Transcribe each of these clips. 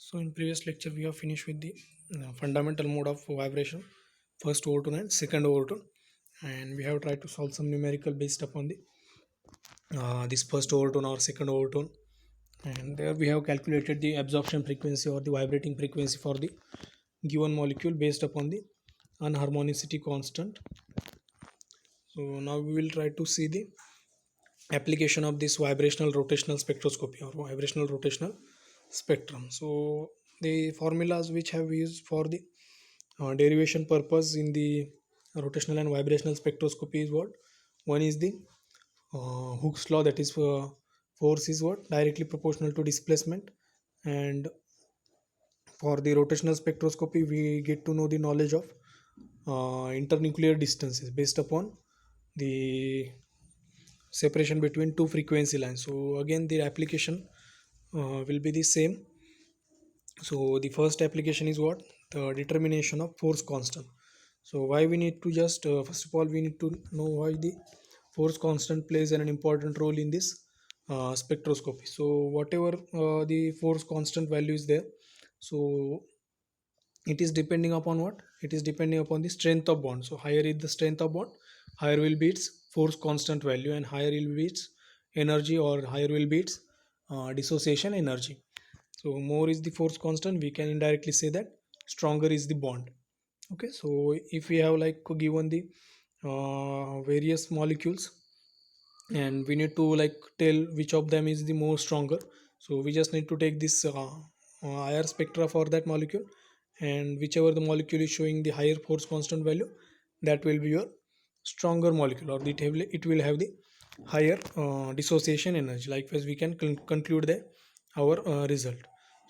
So in previous lecture we have finished with the fundamental mode of vibration, first overtone and second overtone, and we have tried to solve some numerical based upon the this first overtone or second overtone, and there we have calculated the absorption frequency or the vibrating frequency for the given molecule based upon the unharmonicity constant. So now we will try to see the application of this vibrational rotational spectroscopy or vibrational rotational spectrum. So the formulas which have used for the derivation purpose in the rotational and vibrational spectroscopy is what? One is the Hooke's law, that is force is what? Directly proportional to displacement. And for the rotational spectroscopy we get to know the knowledge of internuclear distances based upon the separation between two frequency lines. So again the application will be the same. So the first application is what? The determination of force constant. So why we need to just first of all we need to know why the force constant plays an important role in this spectroscopy. So whatever the force constant value is there, so it is depending upon what? It is depending upon the strength of bond. So higher is the strength of bond, higher will be its force constant value, and higher will be its energy, or higher will be its dissociation energy. So more is the force constant, we can indirectly say that stronger is the bond. Okay, so if we have like given the various molecules, and we need to like tell which of them is the more stronger, so we just need to take this IR spectra for that molecule, and whichever the molecule is showing the higher force constant value, that will be your stronger molecule, or it will have the higher dissociation energy. Likewise we can conclude that our result.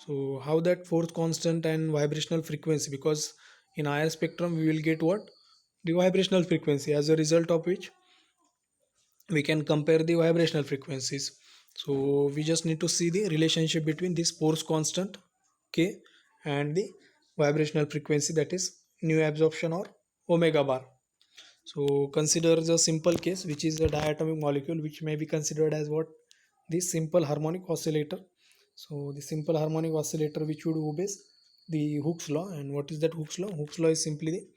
So how that force constant and vibrational frequency, because in IR spectrum we will get what? The vibrational frequency, as a result of which we can compare the vibrational frequencies. So we just need to see the relationship between this force constant k and the vibrational frequency, that is nu absorption or omega bar. So consider the simple case, which is a diatomic molecule, which may be considered as what? This simple harmonic oscillator. So the simple harmonic oscillator which would obey the Hooke's law. And what is that Hooke's law? Hooke's law is simply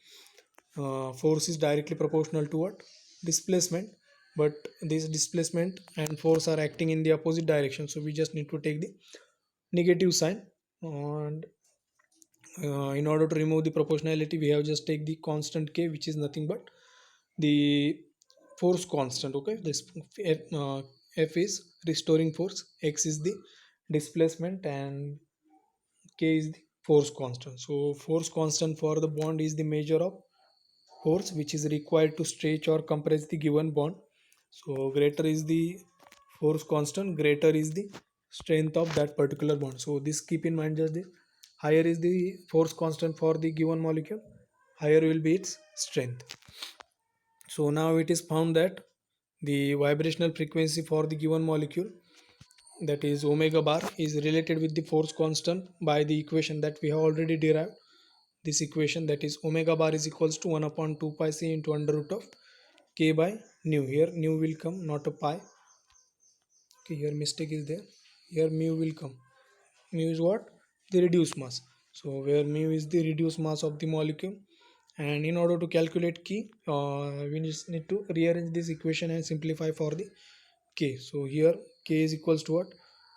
the force is directly proportional to what? Displacement. But this displacement and force are acting in the opposite direction, so we just need to take the negative sign. And in order to remove the proportionality, we have just take the constant k, which is nothing but the force constant. Okay, this F is restoring force, x is the displacement, and k is the force constant. So force constant for the bond is the measure of force which is required to stretch or compress the given bond. So greater is the force constant, greater is the strength of that particular bond. So this, keep in mind just this: higher is the force constant for the given molecule, higher will be its strength. So now it is found that the vibrational frequency for the given molecule, that is omega bar, is related with the force constant by the equation that we have already derived. This equation, that is omega bar is equals to 1 upon 2 pi c into under root of k by nu. Here nu will come, not a pi. Okay, here mistake is there. Here mu will come. Mu is what? The reduced mass. So where mu is the reduced mass of the molecule, and in order to calculate k, we just need to rearrange this equation and simplify for the k. So here k is equals to what?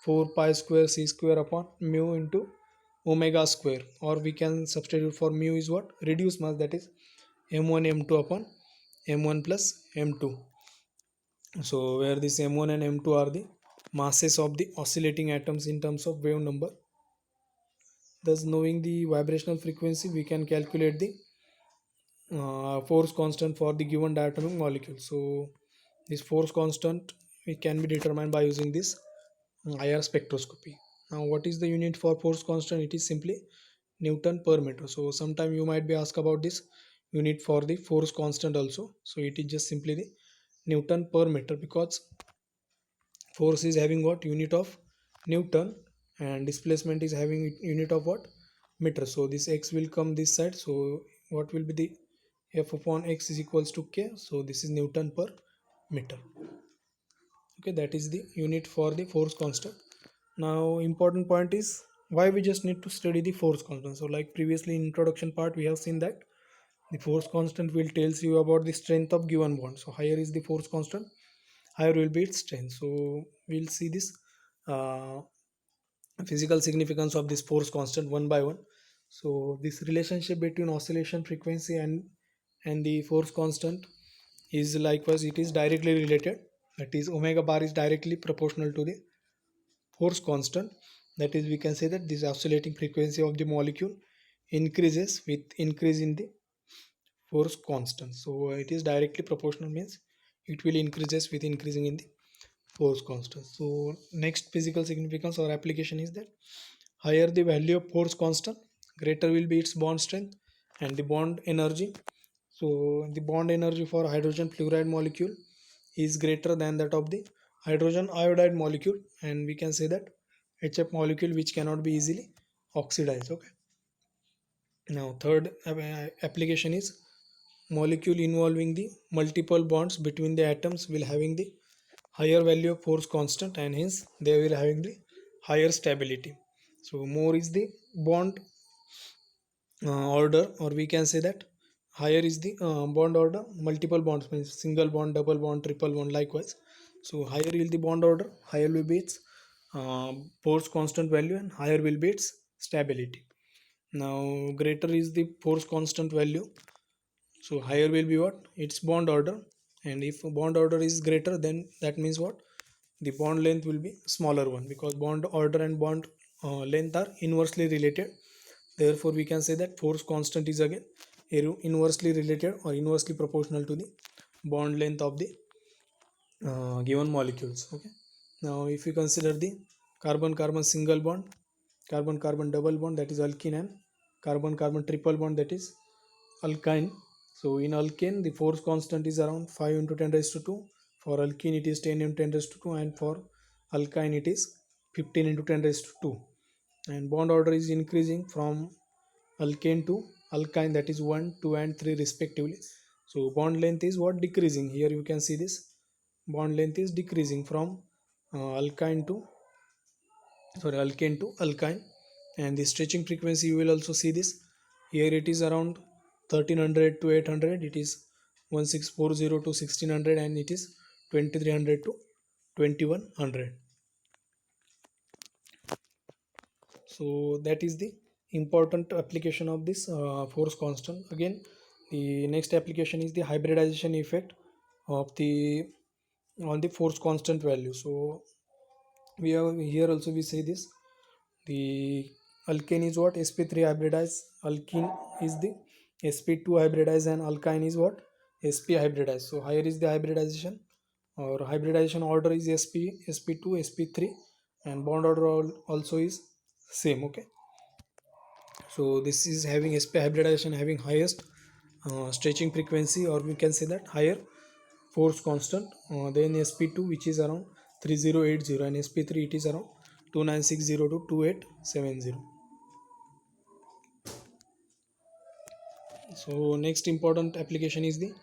4 pi square c square upon mu into omega square, or we can substitute for mu is what? Reduced mass, that is m1 m2 upon m1 plus m2. So where this m1 and m2 are the masses of the oscillating atoms in terms of wave number. Thus knowing the vibrational frequency, we can calculate the force constant for the given diatomic molecule. So this force constant, it can be determined by using this IR spectroscopy. Now what is the unit for force constant? It is simply Newton per meter. So sometime you might be asked about this unit for the force constant also. So it is just simply the Newton per meter, because force is having what? Unit of Newton, and displacement is having unit of what? Meter. So this x will come this side. So what will be the F upon x is equals to k. So this is Newton per meter. Okay, that is the unit for the force constant. Now important point is why we just need to study the force constant. So like previously in introduction part we have seen that the force constant will tells you about the strength of given bond. So higher is the force constant, higher will be its strength. So we'll see this uh, physical significance of this force constant one by one. So this relationship between oscillation frequency and the force constant is likewise it is directly related. That is omega bar is directly proportional to the force constant. That is we can say that this oscillating frequency of the molecule increases with increase in the force constant. So it is directly proportional means it will increases with increasing in the force constant. So next physical significance or application is that higher the value of force constant, greater will be its bond strength and the bond energy. So the bond energy for hydrogen fluoride molecule is greater than that of the hydrogen iodide molecule, and we can say that HF molecule which cannot be easily oxidized. Okay. Now third application is molecule involving the multiple bonds between the atoms will having the higher value of force constant, and hence they will having the higher stability. So more is the bond order, or we can say that higher is the bond order. Multiple bonds means single bond, double bond, triple bond likewise. So higher will the bond order, higher will be its force constant value, and higher will be its stability. Now greater is the force constant value, so higher will be what its bond order, and if bond order is greater, then that means what the bond length will be smaller one, because bond order and bond length are inversely related. Therefore we can say that force constant is again inversely related or inversely proportional to the bond length of the given molecules. Okay. Now if you consider the carbon carbon single bond, carbon carbon double bond, that is alkene, and carbon carbon triple bond, that is alkyne. So in alkane the force constant is around 5 into 10 raised to 2. For alkene it is 10 into 10 raised to 2, and for alkyne it is 15 into 10 raised to 2. And bond order is increasing from alkane to alkyne, that is 1 2 and 3 respectively. So bond length is what decreasing. Here you can see this bond length is decreasing from alkyne to alkane to alkyne. And the stretching frequency you will also see this. Here it is around 1300 to 800, it is 1640 to 1600, and it is 2300 to 2100. So that is the important application of this force constant. Again, the next application is the hybridization effect of the on the force constant value. So we have here also we say this, the alkane is what sp3 hybridized, alkene is the sp2 hybridized, and alkyne is what sp hybridized. So higher is the hybridization or hybridization order is sp2 sp3, and bond order also is same. Okay. So this is having sp hybridization having highest stretching frequency, or we can say that higher force constant, then sp2 which is around 3080, and sp3 it is around 2960 to 2870. So next important application is the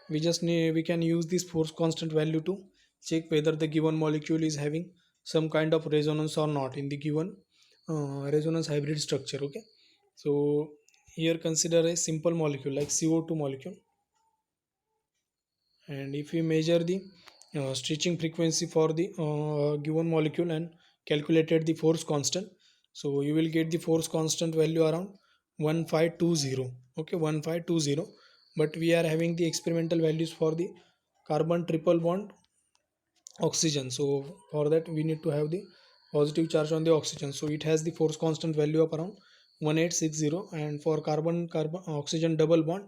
we can use this force constant value to check whether the given molecule is having some kind of resonance or not in the given resonance hybrid structure. Okay. So here consider a simple molecule like CO2 molecule, and if we measure the stretching frequency for the given molecule and calculated the force constant, so you will get the force constant value around 1520. Okay, 1520. But we are having the experimental values for the carbon triple bond oxygen. So for that we need to have the positive charge on the oxygen, so it has the force constant value of around 1860, and for carbon carbon oxygen double bond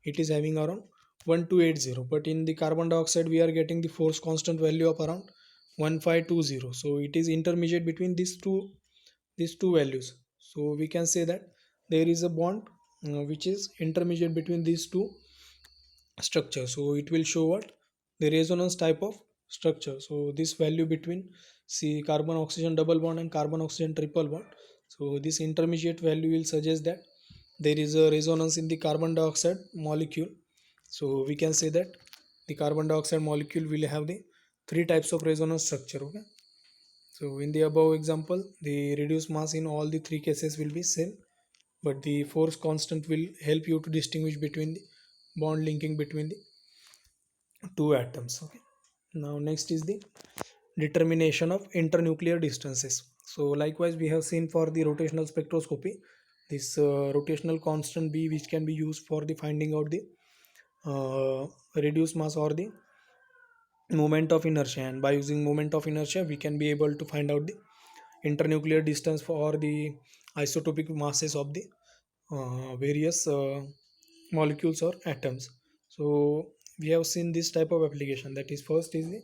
it is having around 1280. But in the carbon dioxide we are getting the force constant value of around 1520. So it is intermediate between these two values. So we can say that there is a bond which is intermediate between these two structure. So it will show what the resonance type of structure. So this value between see carbon oxygen double bond and carbon oxygen triple bond, so this intermediate value will suggest that there is a resonance in the carbon dioxide molecule. So we can say that the carbon dioxide molecule will have the three types of resonance structure. Okay. So in the above example, the reduced mass in all the three cases will be same, but the force constant will help you to distinguish between the bond linking between the two atoms. Okay, now next is the determination of internuclear distances. So likewise we have seen for the rotational spectroscopy this rotational constant b, which can be used for the finding out the uh, reduced mass or the moment of inertia, and by using moment of inertia we can be able to find out the internuclear distance for the isotopic masses of the various molecules or atoms. So we have seen this type of application, that is first is the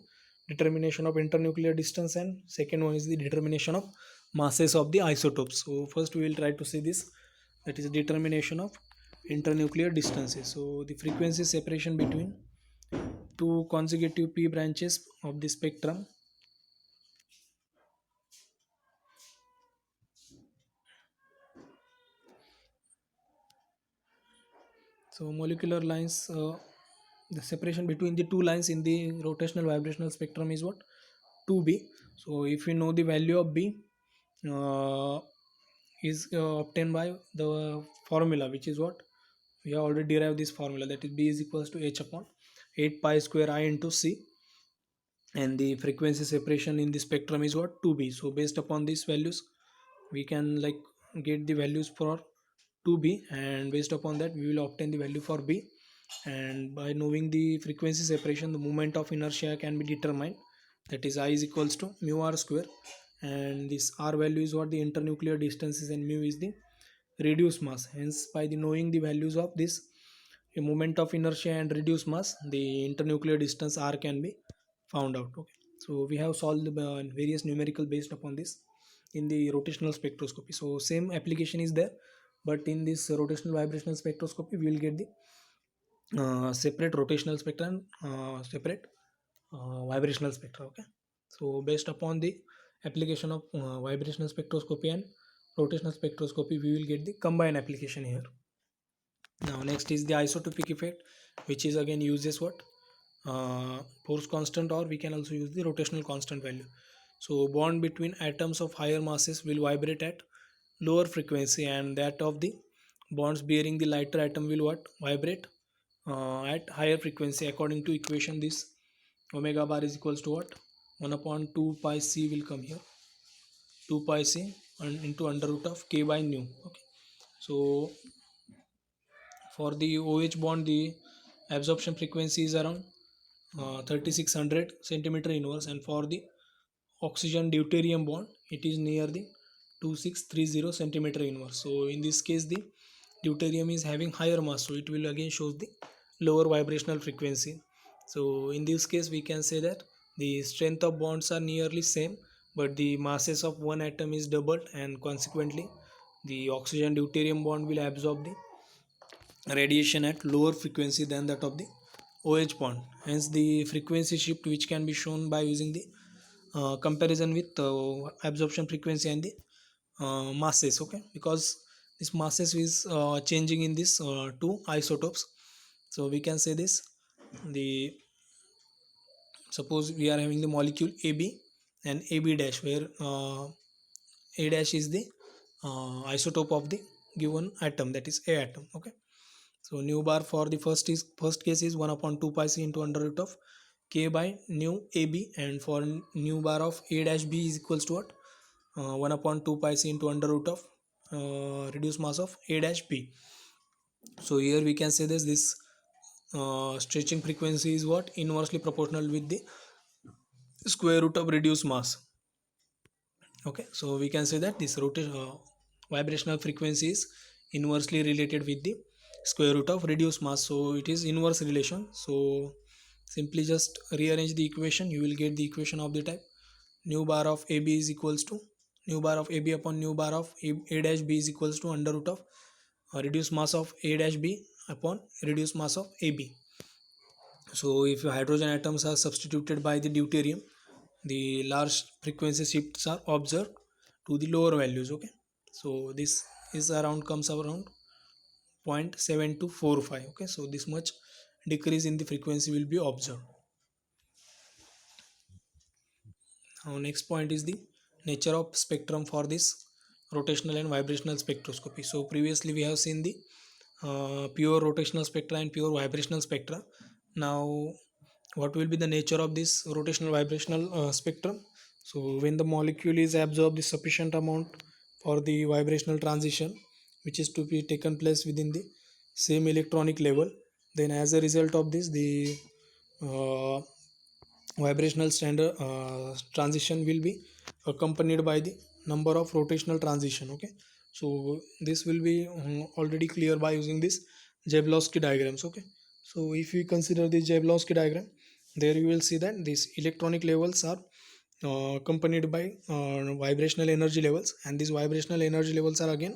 determination of internuclear distance and second one is the determination of masses of the isotopes. So first we will try to see this, that is determination of internuclear distances. So the frequency separation between two consecutive p branches of the spectrum. So molecular lines, the separation between the two lines in the rotational vibrational spectrum is what? 2b. So if we know the value of b uh, is obtained by the formula, which is what? We have already derived this formula, that is b is equals to h upon 8 pi square I into c, and the frequency separation in the spectrum is what? 2b. So based upon these values we can like get the values for 2b, and based upon that we will obtain the value for b. And by knowing the frequency separation, the moment of inertia can be determined, that is I is equals to mu r square, and this r value is what? The internuclear distances, and mu is the reduced mass. Hence by the knowing the values of this a moment of inertia and reduced mass, the internuclear distance r can be found out. Okay, so we have solved the various numerical based upon this in the rotational spectroscopy. So same application is there, but in this rotational vibrational spectroscopy we will get the separate rotational spectra and separate vibrational spectra. Okay, so based upon the application of vibrational spectroscopy and rotational spectroscopy we will get the combined application here. Now next is the isotopic effect, which is again uses what? Force constant, or we can also use the rotational constant value. So bond between atoms of higher masses will vibrate at lower frequency, and that of the bonds bearing the lighter atom will what? Vibrate at higher frequency. According to equation, this omega bar is equals to what? 1 upon 2 pi c will come here, 2 pi c into under root of k by nu. Okay, so for the OH bond, the absorption frequency is around 3600 centimeter inverse, and for the oxygen deuterium bond, it is near the 2630 centimeter inverse. So in this case, the deuterium is having higher mass, so it will again shows the lower vibrational frequency. So in this case, we can say that the strength of bonds are nearly same, but the masses of one atom is doubled, and consequently, the oxygen deuterium bond will absorb the radiation at lower frequency than that of the OH bond. Hence the frequency shift, which can be shown by using the comparison with absorption frequency and the masses. Okay, because this masses is changing in this two isotopes. So we can say this, the suppose we are having the molecule AB and AB dash, where A dash is the isotope of the given atom, that is A atom. Okay, so nu bar for the first case is 1 upon 2 pi c into under root of k by nu AB, and for nu bar of A dash B is equals to what? 1 upon 2 pi c into under root of reduced mass of A dash B. So here we can say this stretching frequency is what? Inversely proportional with the square root of reduced mass. Okay, so we can say that this vibrational frequency is inversely related with the square root of reduced mass. So it is inverse relation. So simply just rearrange the equation, you will get the equation of the type nu bar of AB is equals to nu bar of AB upon nu bar of A dash B is equals to under root of reduced mass of A dash B upon reduced mass of AB. So if hydrogen atoms are substituted by the deuterium, the large frequency shifts are observed to the lower values. Okay, so this is around comes around 0.7245. Okay, so this much decrease in the frequency will be observed. Now next point is the nature of spectrum for this rotational and vibrational spectroscopy. So previously we have seen the pure rotational spectra and pure vibrational spectra. Now what will be the nature of this rotational vibrational spectrum? So when the molecule is absorbed the sufficient amount for the vibrational transition which is to be taken place within the same electronic level, then as a result of this the uh, vibrational standard transition will be accompanied by the number of rotational transition. Okay, so this will be already clear by using this Jablonski diagrams. Okay, so if we consider the Jablonski diagram, there you will see that these electronic levels are accompanied by vibrational energy levels, and these vibrational energy levels are again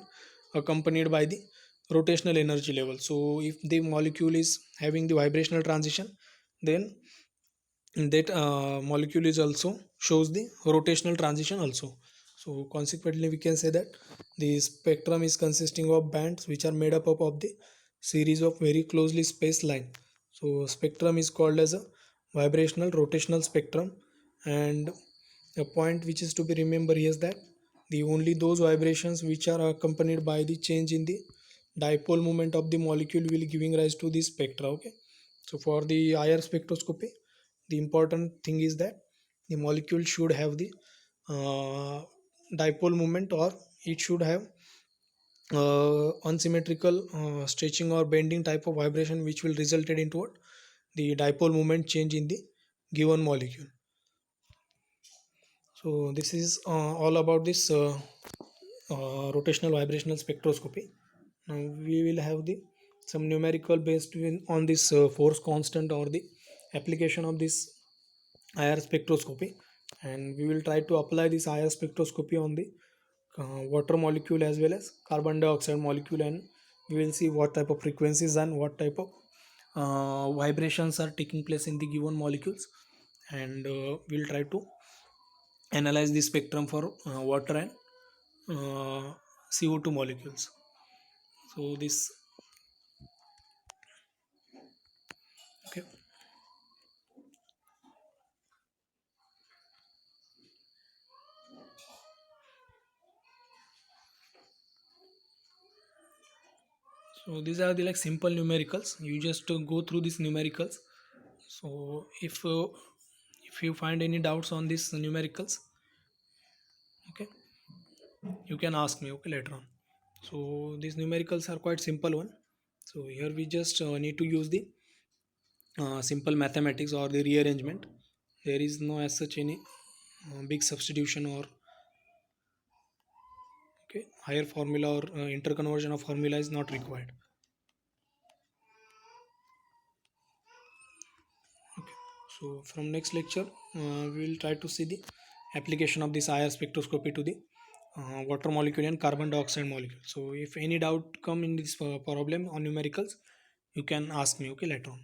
accompanied by the rotational energy level. So if the molecule is having the vibrational transition, then that molecule is also shows the rotational transition also. So consequently we can say that the spectrum is consisting of bands which are made up of the series of very closely spaced line. So spectrum is called as a vibrational rotational spectrum, and a point which is to be remembered here is that the only those vibrations which are accompanied by the change in the dipole moment of the molecule will giving rise to the spectra. Okay, so for the IR spectroscopy, the important thing is that the molecule should have the uh, dipole moment, or it should have unsymmetrical stretching or bending type of vibration which will resulted into what the dipole moment change in the given molecule. So this is all about this rotational vibrational spectroscopy. Now we will have the some numerical based on this force constant or the application of this IR spectroscopy, and we will try to apply this IR spectroscopy on the water molecule as well as carbon dioxide molecule, and we will see what type of frequencies and what type of vibrations are taking place in the given molecules, and we'll try to analyze the spectrum for water and CO2 molecules. So this okay. So these are the like simple numericals. You just go through these numericals. So if you find any doubts on these numericals, okay, you can ask me, okay, later on. So these numericals are quite simple one. So here we just need to use the simple mathematics or the rearrangement. There is no as such any big substitution or okay higher formula or interconversion of formula is not required. Okay, so from next lecture we will try to see the application of this IR spectroscopy to the water molecule and carbon dioxide molecule. So if any doubt come in this problem on numericals, you can ask me, okay, later on.